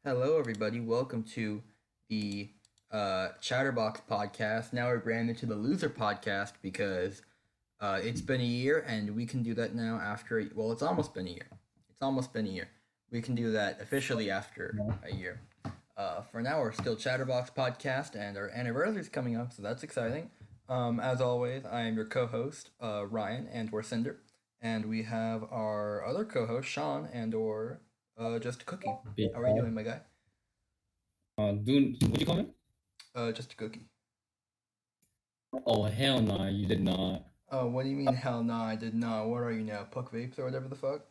Hello, everybody. Welcome to the Chatterbox podcast. Now we're branded to the Loser podcast because it's been a year, and we can do that now after. Well, it's almost been a year. It's almost been a year. We can do that officially after a year. For now, we're still Chatterbox podcast, and our anniversary is coming up, so that's exciting. As always, I am your co-host Ryan, and we're Cinder, and we have our other co-host Sean, and or just a cookie. Big How are you dog. doing, my guy? Dude, what you call me? Just a cookie. Oh hell no, you did not. Oh, what do you mean? Hell no, I did not. What are you now? Puck vapes or whatever the fuck?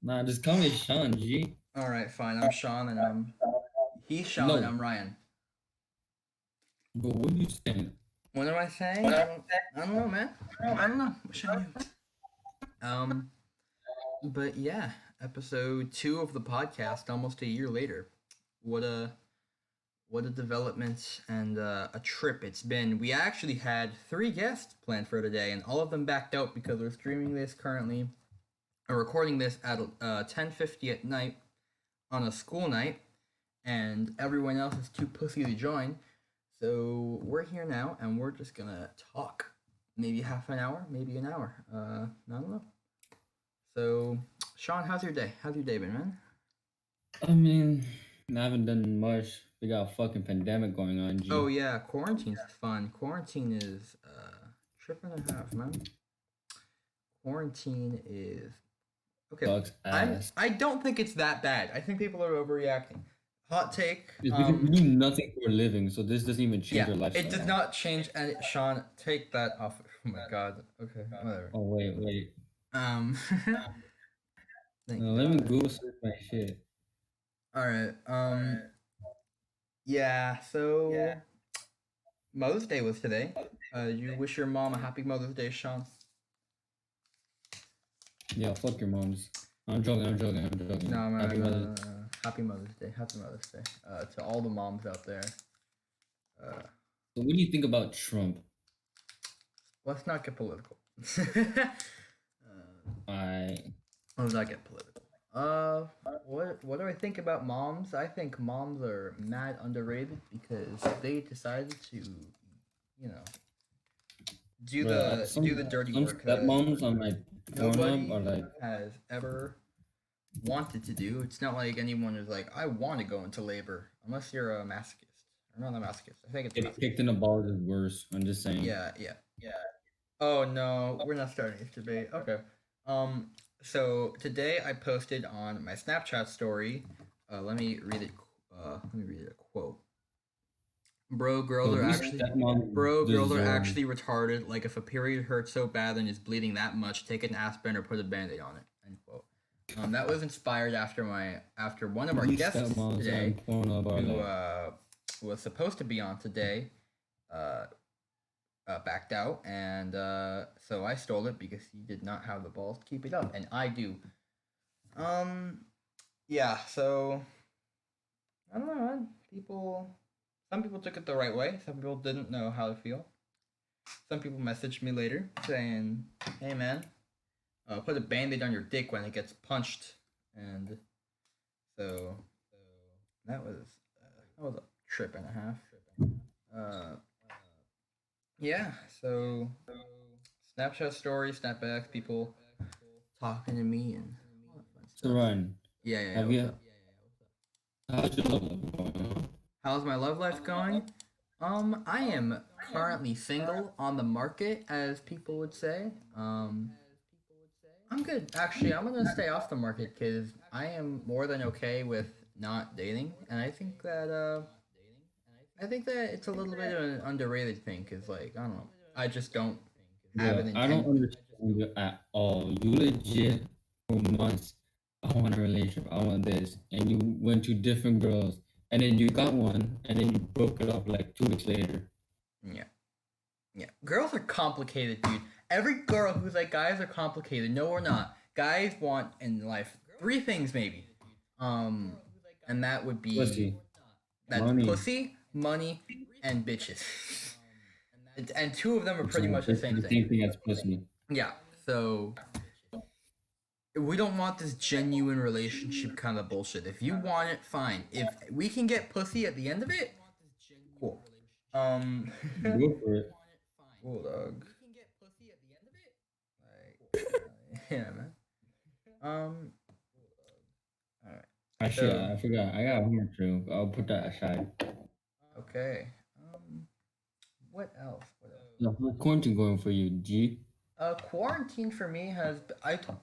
Nah, just call me Sean G. All right, fine. I'm Sean, and he's Sean, and No, I'm Ryan. but what you saying? What am I saying? I don't know, man. I don't know. What should I do? Um, but yeah, episode 2 of the podcast, almost a year later. What a what a development and a trip it's been. We actually had 3 guests planned for today, and all of them backed out because we're streaming this currently, or recording this at 10:50 at night on a school night, and everyone else is too pussy to join. So we're here now, and we're just gonna talk. Maybe half an hour, maybe an hour. I don't know. So, Sean, how's your day? How's your day been, man? I mean, I haven't done much. We got a fucking pandemic going on, Oh G. yeah, quarantine's fun. Quarantine is trip and a half, man. Quarantine is okay. Sucks I ass. I don't think it's that bad. I think people are overreacting. Hot take. It's because we do nothing for a living, so this doesn't even change Yeah, our it does lifestyle. not change. And Sean, take that off. Oh my god. Okay, whatever. Oh wait. Um, thank Let me God. Google search my shit. All right. Yeah. So Mother's Day was today. You wish your mom a happy Mother's Day, Sean? Yeah, fuck your moms. I'm joking. No, Happy man. Mother's. Happy Mother's Day. Happy Mother's Day. To all the moms out there. Uh, So what do you think about Trump? let's not get political. I Let's not get political. What do I think about moms? I think moms are mad underrated because they decided to, you know, Bro, do the dirty some work that stepmoms on like Pornhub nobody are like, has ever wanted to do. It's not like anyone is like, I want to go into labor, unless you're a masochist. Or not a masochist. I think it's a getting masochist. kicked in the balls is worse. I'm just saying. Yeah. Oh no, we're not starting this debate. Okay. Um. So today I posted on my Snapchat story. Let me read it. Let me read a quote. Bro, girls So are these actually. stepmoms Bro, girls are deserve. actually retarded. Like if a period hurts so bad and is bleeding that much, take an aspirin or put a band-aid on it. End quote. That was inspired after one of our These guests stepmoms on today, Pornhub are who like, was supposed to be on today, uh, backed out, and so I stole it because he did not have the balls to keep it up, and I do. Um, yeah. So I don't know, man. Some people took it the right way. Some people didn't know how to feel. Some people messaged me later saying, "Hey, man, put a band-aid on your dick when it gets punched," and so that was a trip and a half. Uh, yeah. So Snapchat stories, snapbacks, people talking to me and all that fun so stuff. Ryan, Yeah. have What's you? up? How's your love life going on? How's my love life going? I am currently single on the market, as people would say. I'm good. Actually, I'm gonna stay off the market because I am more than okay with not dating, and I think that it's a little bit of an underrated thing because, like, I don't know, I just don't have an Bro, I don't intent. understand you at all. You legit for months. I want a relationship. I want this, and you went to different girls, and then you got one, and then you broke it off like 2 weeks later. Yeah, yeah. Girls are complicated, dude. Every girl who's like, guys are complicated. No, we're not. Guys want in life 3 things maybe. Um, and that would be Pussy, that's money. pussy, money, and bitches. And two of them are It's pretty much the same the thing. same thing as pussy. Yeah. So We don't want this genuine relationship kind of bullshit. If you want it, fine. If we can get pussy at the end of it, cool. Um, Go for it. cool, dog. Like, yeah, man. Um, all right. Actually, So, I forgot. I got one too. I'll put that aside. okay. What else? What else? The whole quarantine going for you, G. Quarantine for me has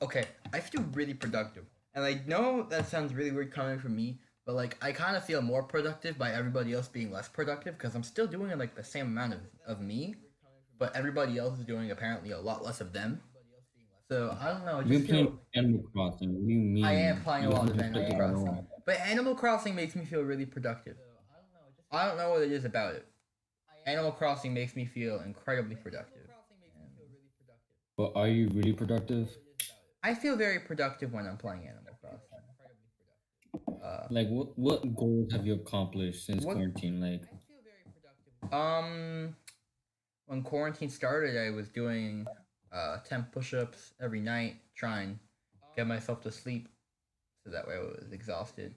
okay. I feel really productive, and I know that sounds really weird coming from me, but like I kind of feel more productive by everybody else being less productive because I'm still doing like the same amount of me, but everybody else is doing apparently a lot less of them. So I don't know. I You've just been feel playing Animal Crossing. What do you I am mean? playing a You lot haven't of been Animal productive at Crossing, all. but Animal Crossing makes me feel really productive. I don't know what it is about it. Animal Crossing makes me feel incredibly productive. And But are you really productive? I feel very productive when I'm playing Animal Crossing. Uh, Like, what goals have you accomplished since what quarantine? Like, um when quarantine started, I was doing 10 push-ups every night, trying to get myself to sleep so that way I was exhausted.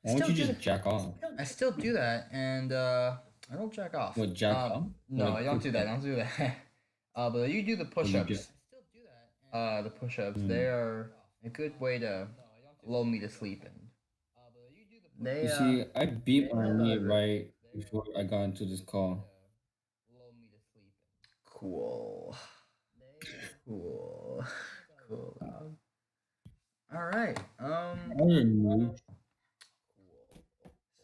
I why don't still you do just that. jack off? I still do that, and I don't jack off. What, jack off? Or No, I like don't push do that. I up? don't do that. But you do the Or you just push-ups. The push-ups. They mm. are a good way to lull me to sleep, and You they see, I beat my help out a meat bit. right before I got into this call. Cool. Cool. Cool, dog. All right. I heard news.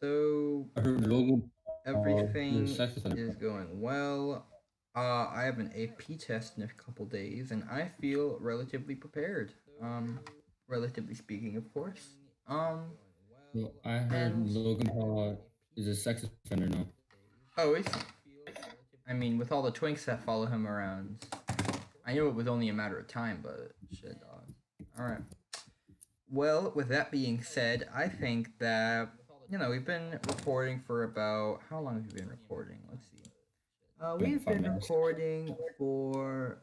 So I heard Logan Paul is a everything sex offender. is going well. I have an AP test in a couple days, and I feel relatively prepared. Relatively speaking, of course. Um, So I heard and Logan Paul is a sex offender now. oh, it's. I mean, with all the twinks that follow him around, I knew it was only a matter of time, but shit, dog. All right. Well, with that being said, I think that we've been recording for about how long have we been recording? Let's see. Like We've five been minutes. recording for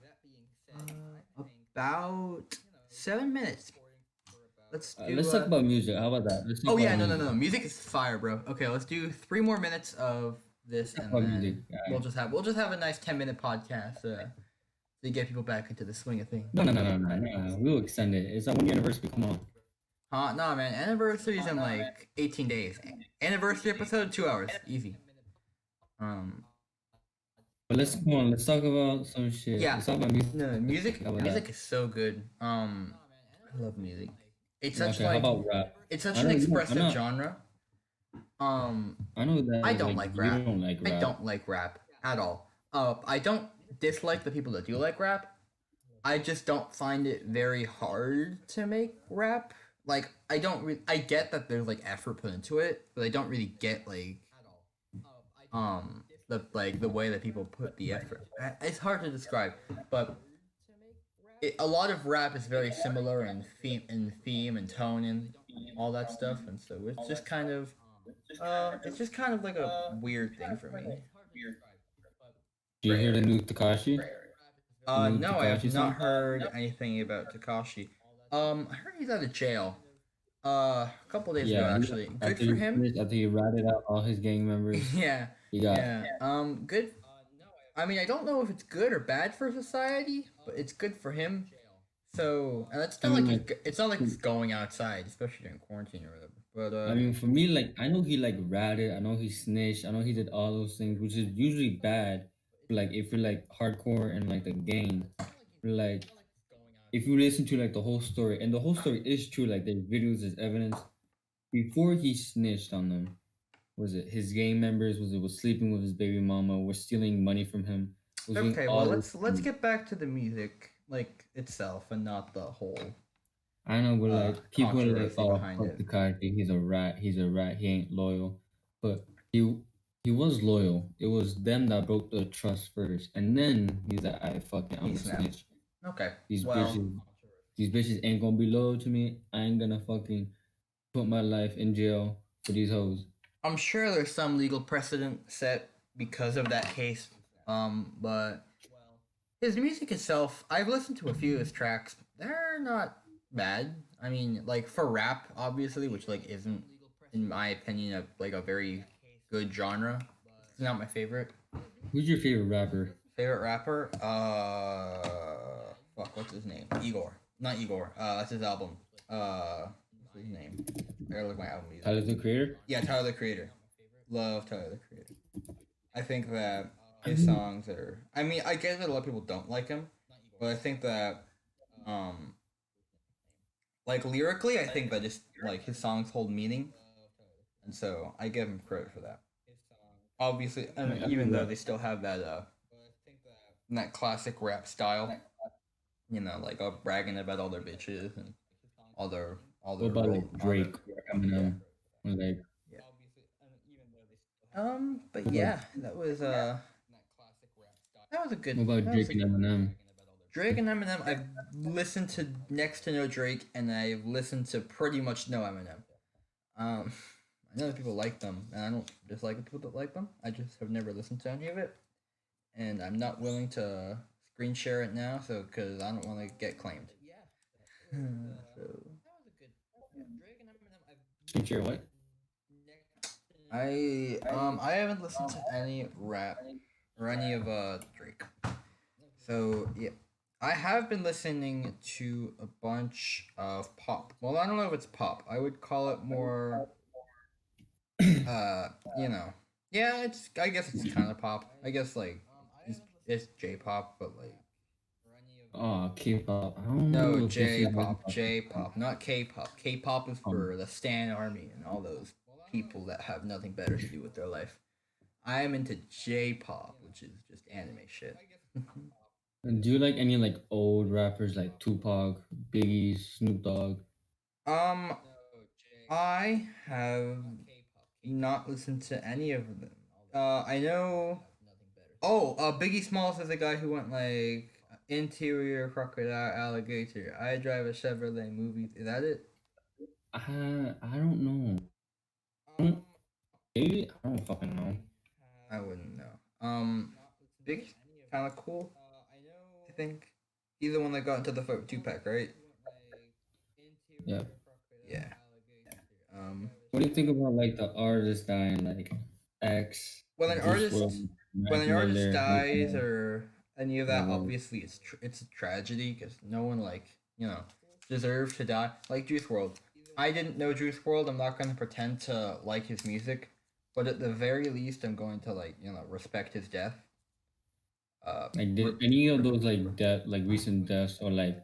about 7 minutes. Let's do. Let's talk about music. How about that? Let's talk Oh about yeah, no, no, music. no. Music is fire, bro. Okay, let's do 3 more minutes of Let's this, talk and about music. then we'll just have a nice 10-minute podcast to get people back into the swing of things. No, no, no, no, no, no. We'll extend it. It's our 1 year anniversary. Come on. Nah, man. Anniversary's in like 18 days. Anniversary episode, 2 hours, easy. Um, But let's come on. Let's talk about some shit. yeah. Let's talk about music. No, music. How about Music that? is so good. I love music. It's such Okay. How like about rap? it's such I an know you don't. I'm expressive not. genre. Um, I know that I is don't like like you rap. don't like I rap. don't like rap at all. I don't dislike the people that do like rap. I just don't find it very hard to make rap. Like I get that there's like effort put into it, but I don't really get like the way that people put the effort. It's hard to describe, but a lot of rap is very similar in theme and tone and all that stuff, and so it's just kind of like a weird thing for me. Do you hear the new Takashi? The new No, I have Takashi not song? heard anything about Takashi. I heard he's out of jail. A couple days ago Yeah. actually. Good After for he him. finished, after he ratted out all his gang members, Yeah, he got. yeah. Good. I mean, I don't know if it's good or bad for society, but it's good for him. So, and it's I not mean, like like. it's not like he's going outside, especially during quarantine or whatever. But I mean, for me, like I know he like ratted, I know he snitched, I know he did all those things, which is usually bad. Like if you're like hardcore and like the gang, but, like if you listen to like the whole story, and the whole story is true, like there's videos, there's evidence. Before he snitched on them, was it his gang members? Was sleeping with his baby mama? Was stealing money from him? Was doing okay, well all those let's things. get back to the music like itself and not the whole I know, but like people are like, controversy oh behind fuck it. the Takashi, he's a rat, he's a rat, he ain't loyal. But he was loyal. It was them that broke the trust first, and then he's like, I fuck it, He I'm a snapped. snitch. Okay, These well, bitches, these bitches ain't gonna be loyal to me. I ain't gonna fucking put my life in jail for these hoes. I'm sure there's some legal precedent set because of that case. But his music itself, I've listened to a few of his tracks. they're not bad. I mean, like for rap, obviously, which like isn't, in my opinion, a very good genre. It's not my favorite. Who's your favorite rapper? Favorite rapper? Fuck, what's his name? Igor. Not Igor. That's his album. What's his name? I gotta look my album music. Tyler the Creator? Yeah, Tyler the Creator. Love Tyler the Creator. I think that I his mean, songs are. I mean, I get that a lot of people don't like him, but I think that, um, like lyrically, I think that just like his songs hold meaning, and so I give him credit for that. Obviously, I mean, I even mean though rap. they still have that classic rap style, like bragging about all their bitches and all What their about roll, like all their Drake or yeah, Eminem? Or like yeah. But what about yeah, that was a good what about that was Drake a and Eminem? Drake and Eminem. I've listened to next to no Drake, and I've listened to pretty much no Eminem. Um, I know that people like them, and I don't dislike the people that like them. I just have never listened to any of it, and I'm not willing to screen share it now, so because I don't want to get claimed. So Future what? I haven't listened to any rap or any of Drake. So yeah, I have been listening to a bunch of pop. Well, I don't know if it's pop. I would call it more uh, you know. Yeah, it's I guess it's kind of pop. I guess like it's J-pop, but like Oh, K-pop. I don't no, know if this is really J-pop, pop. J-pop, not K-pop. K-pop is Um, for the Stan Army and all those people that have nothing better to do with their life. I am into J-pop, which is just anime shit. and do you like any like old rappers like Tupac, Biggie, Snoop Dogg? um, I have not listened to any of them. I know. Oh, Biggie Smalls is the guy who went like interior crocodile alligator. I drive a Chevrolet movie. Is that it? I don't know. I don't, maybe I don't fucking know. I wouldn't know. Biggie's kind of cool. I think he's the one that got into the fight with Tupac, right? Yeah. Yeah. Um, What do you think about like the artists dying like X, when an Juice artist WRLD, when Mac an artist Miller, like dies or any of that, whatever? obviously it's a tragedy because no one deserves to die. Like Juice World, I didn't know Juice World. I'm not going to pretend to like his music, but at the very least, I'm going to respect his death. Like Re- did any of those like death, like recent deaths or like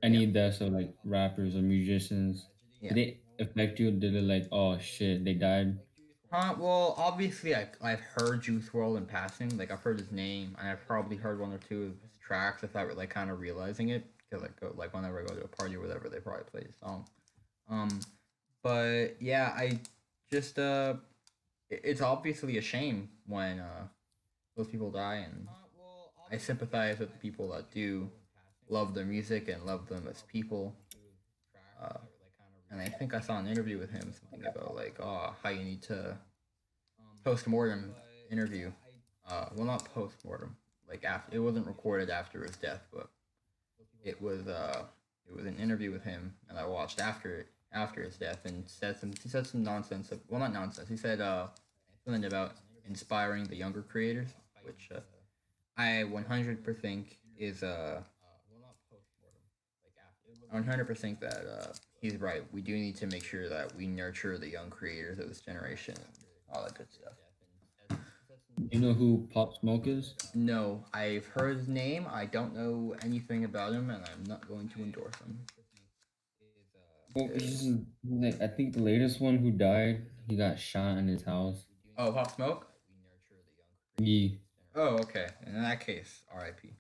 yeah, any deaths of like rappers or musicians, yeah. did it affect you? Did it like oh shit they died? Well, obviously, I've heard Juice World in passing. Like I've heard his name, and I've probably heard one or two of his tracks without like kind of realizing it. Because like whenever I go to a party or whatever, they probably play his song. Um, but yeah, I just it's obviously a shame when those people die, and I sympathize with the people that do love their music and love them as people. Uh, and I think I saw an interview with him, something about like, oh, how you need to post mortem interview. Well, not post mortem. Like after it wasn't recorded after his death, but it was it was an interview with him, and I watched after his death, and he said some nonsense. Well, not nonsense. He said something about inspiring the younger creators, which I 100% is 100% that he's right. We do need to make sure that we nurture the young creators of this generation and all that good stuff. You know who Pop Smoke is? No, I've heard his name. I don't know anything about him, and I'm not going to endorse him. Well, he's like I think the latest one who died, he got shot in his house. Oh, Pop Smoke. Yeah. Oh, okay. In that case, R.I.P.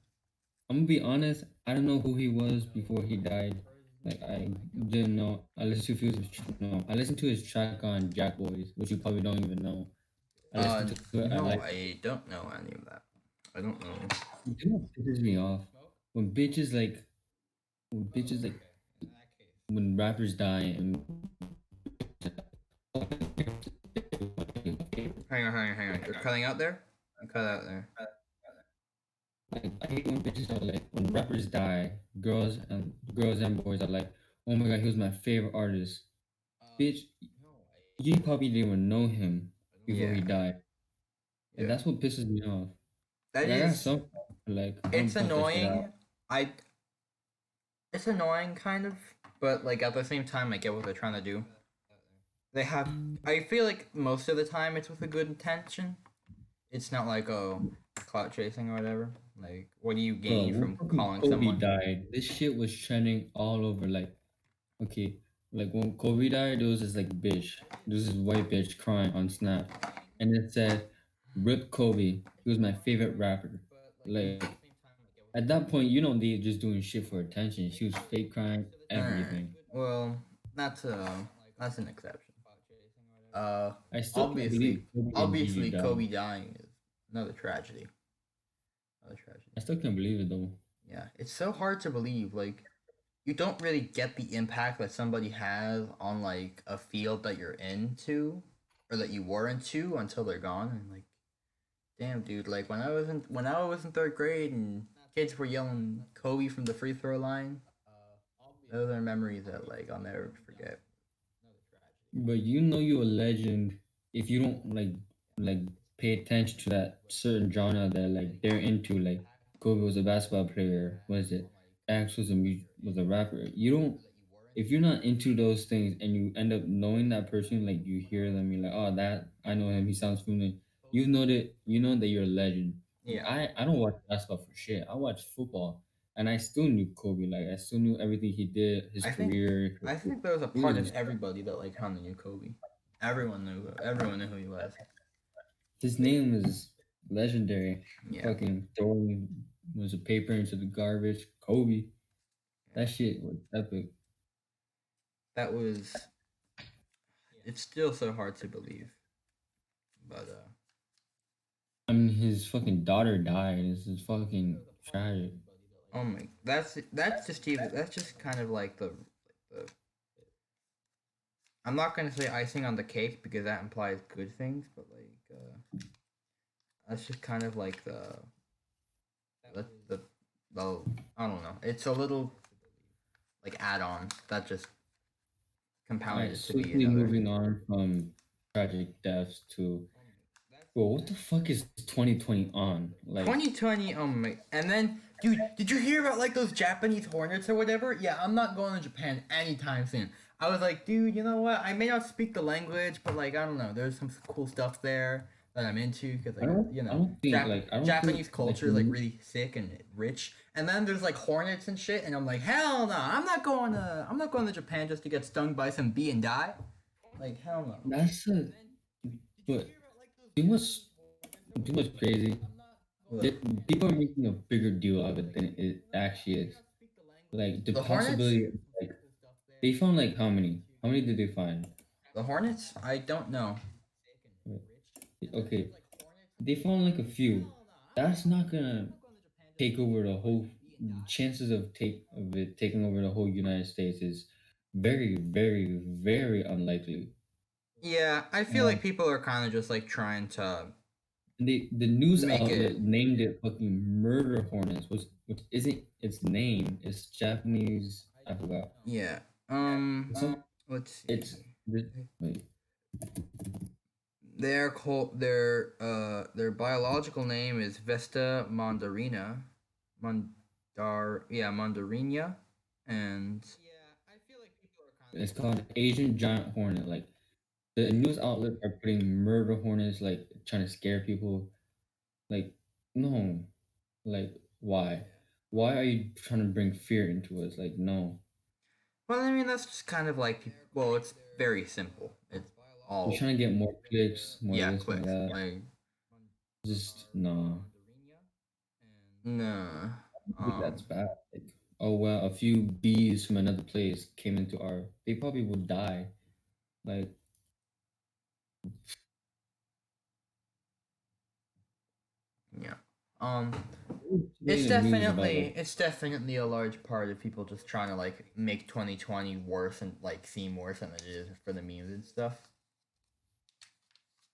I'm gonna be honest, I don't know who he was before he died. Like I didn't know. I listened to his track on Jack Boys, which you probably don't even know. I listened to it. I No, like. I don't know any of that. I don't know. You know what pisses me off when bitches like when rappers die and Hang on. You're cutting out there. You cut out there. like I hate when bitches are like when rappers die, girls and girls and boys are like, "Oh my god, he was my favorite artist." Bitch, you probably didn't even know him before Yeah, he died, and yeah. that's what pisses me off. That Like I got is. some, like I It's don't cut that shit out. annoying. I. It's annoying, kind of, but like at the same time, I get what they're trying to do. They have. I feel like most of the time it's with a good intention. It's not like clout chasing or whatever. Like, what do you Bro, gain when from fucking calling Kobe someone? died, this shit was trending all over. Like, okay, like when Kobe died, there was this like bitch, this white bitch crying on Snap, and it said, "Rip Kobe. He was my favorite rapper." Like at that point, you know they just doing shit for attention. She was fake crying, Alright. everything. Well, that's that's an exception. I still can't believe Obviously, Kobe and Gigi obviously, died. Kobe dying is another tragedy. Another tragedy. I still can't believe it though. Yeah, it's so hard to believe. Like, you don't really get the impact that somebody has on like a field that you're into or that you were into until they're gone. And like, damn, dude. Like when I was in third grade and kids were yelling Kobe from the free throw line. Those are memories that like I'll never forget. But you know you're a legend if you don't like pay attention to that certain genre that like they're into. Like Kobe was a basketball player. What is it? X was was a rapper. You don't if you're not into those things and you end up knowing that person, like you hear them, you're like, oh, that I know him. He sounds familiar. You know that you're a legend. Yeah, I don't watch basketball for shit. I watch football, and I still knew Kobe. Like I still knew everything he did, his I think career. I think there was a He was part of just everybody that like kind of knew Kobe. Everyone knew who he was. his name is legendary. Yeah, Fucking throwing was a paper into the garbage. Kobe. yeah. That shit was epic. That was. It's still so hard to believe, but I mean, his fucking daughter died. This is fucking tragic. oh my, that's just kind of like the. I'm not gonna say icing on the cake because that implies good things, but like that's just kind of like the the I don't know. It's a little like add on that just compounded Alright, it to be swiftly another. moving on from tragic deaths to bro, what the fuck is 2020 on? Like 2020, oh my, and then, dude, did you hear about like those Japanese hornets or whatever? Yeah, I'm not going to Japan anytime soon. I was like, dude, you know what? I may not speak the language, but like, I don't know. There's some cool stuff there that I'm into because like, I don't think I don't think Japanese like culture is like really sick and rich. And then there's like hornets and shit, and I'm like, hell no, I'm not going to Japan just to get stung by some bee and die. Like, hell no. that's a but too much too much crazy. Look, There- People are making a bigger deal of it than it actually is. Like the the hornets, possibility, like they found like how many? How many did they find? I don't know. Okay, they found like a few. That's not gonna take over the whole. Chances of it taking over the whole United States is very, very, very unlikely. Yeah, I feel Uh, like people are kind of just like trying to the news make it. outlet named it fucking murder hornets, which isn't its name. It's Japanese. I forgot. Yeah. It's some. Let's It's see. wait. Their biological name is Vesta mandarina, mandarinia, and It's called Asian giant hornet. Like the news outlets are putting murder hornets, like trying to scare people. Like no, like why? Why are you trying to bring fear into us? Like no, well, I mean that's just kind of like well, it's very simple. It's you're all trying to get more clicks, more yeah, this, more clicks. that. Like Just no, no, I think that's bad. Like oh well, a few bees from another place came into our. They probably would die. Like yeah. Um, today the news about like it's definitely a large part of people just trying to like make 2020 worse and like seem worse than it is for the memes and stuff.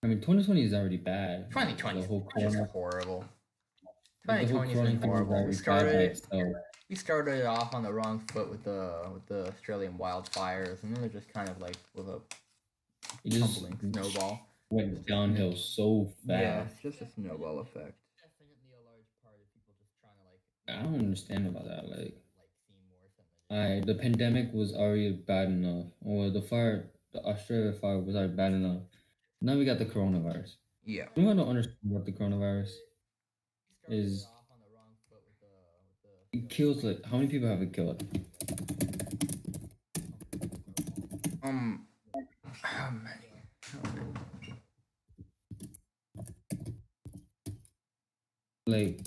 I mean 2020 is already bad. Like 2020 the is whole just corona, horrible. like the whole 2020 has been quarantine is horrible. already bad by itself. we started it off on the wrong foot with the Australian wildfires, and then it just kind of like was a It just tumbling snowball. went downhill so Yeah, fast. it's just a snowball effect. I don't understand about that. Like, the pandemic was already bad enough, or the Australia fire was already bad enough. Now we got the coronavirus. Yeah. You know, I don't understand what the coronavirus is. It kills like how many people have it killed? How many? Like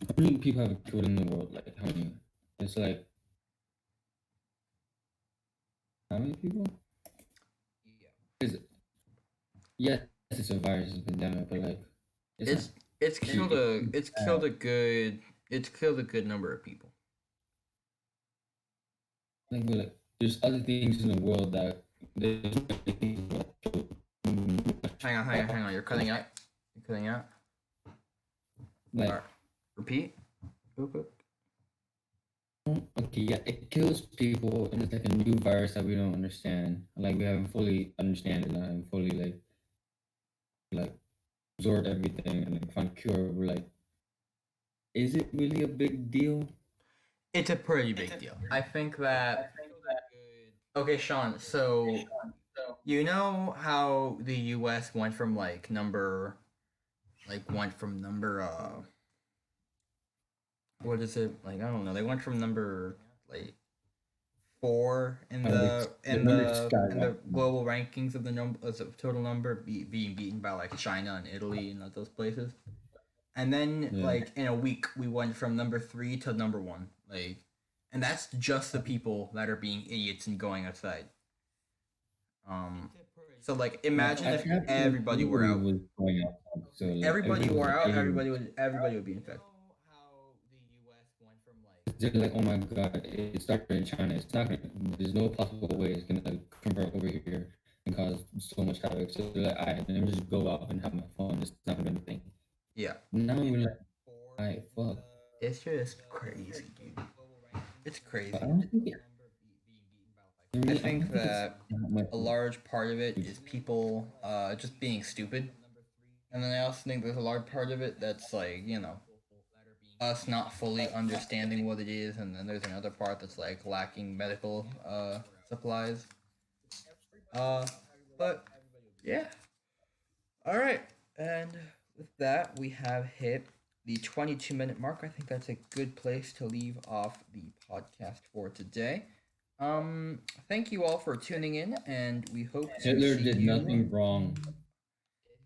how many people have it killed in the world? Like how many? It's like how many people? Because yes, it's a virus, it's a pandemic, but like it's not. It's it's killed It's a it's killed a good it's killed a good number of people. like there's other things in the world that there's Hang on. You're cutting out. You're cutting out. All like right. Repeat. Real quick. okay, yeah, it kills people, and it's like a new virus that we don't understand. Like we haven't fully understand it, and fully like absorbed everything and like find cure. We're like, is it really a big deal? It's a pretty big deal. I think that. Okay, Sean. So you know how the U.S. went from went from number what is it, like, I don't know, they went from number like four in The numbers in the skyrocketed. global rankings of the number as a total number, being beaten by like China and Italy and those places. And then Yeah, like in a week we went from number three to number one. Like, and that's just the people that are being idiots and going outside. Um, so like like imagine if after everybody were nobody out. was going outside, so like Everybody everybody was were like, out. hey, Everybody would be infected. they're like, oh my god, it started in China. It's not gonna. There's no possible way it's gonna convert over here and cause so much havoc. So they're like, I let me just go out and have my fun. It's not gonna be anything. Yeah, Now we're like, I fuck. it's just crazy, dude. It's But I crazy. don't think it. For I me, I think don't think it's that that much. a large part of it is people just being stupid, and then I also think there's a large part of it that's like, us not fully understanding what it is, and then there's another part that's like lacking medical supplies. Uh, but yeah. All right, and with that, we have hit the 22-minute mark. I think that's a good place to leave off the podcast for today. Thank you all for tuning in, and we hope to Hitler see did you nothing wrong.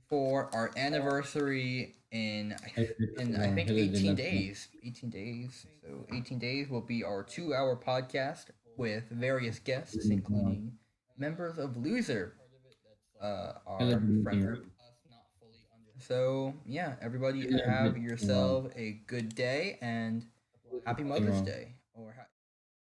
for our anniversary Hitler did in nothing I wrong. think Hitler did 18 nothing. days. 18 days. So 18 days will be our 2-hour podcast with various guests, Wrong. including members of Loser, Hitler our did friend nothing group. wrong. So yeah, everybody Hitler have did nothing wrong. yourself a good day and happy Nothing Mother's wrong. Day.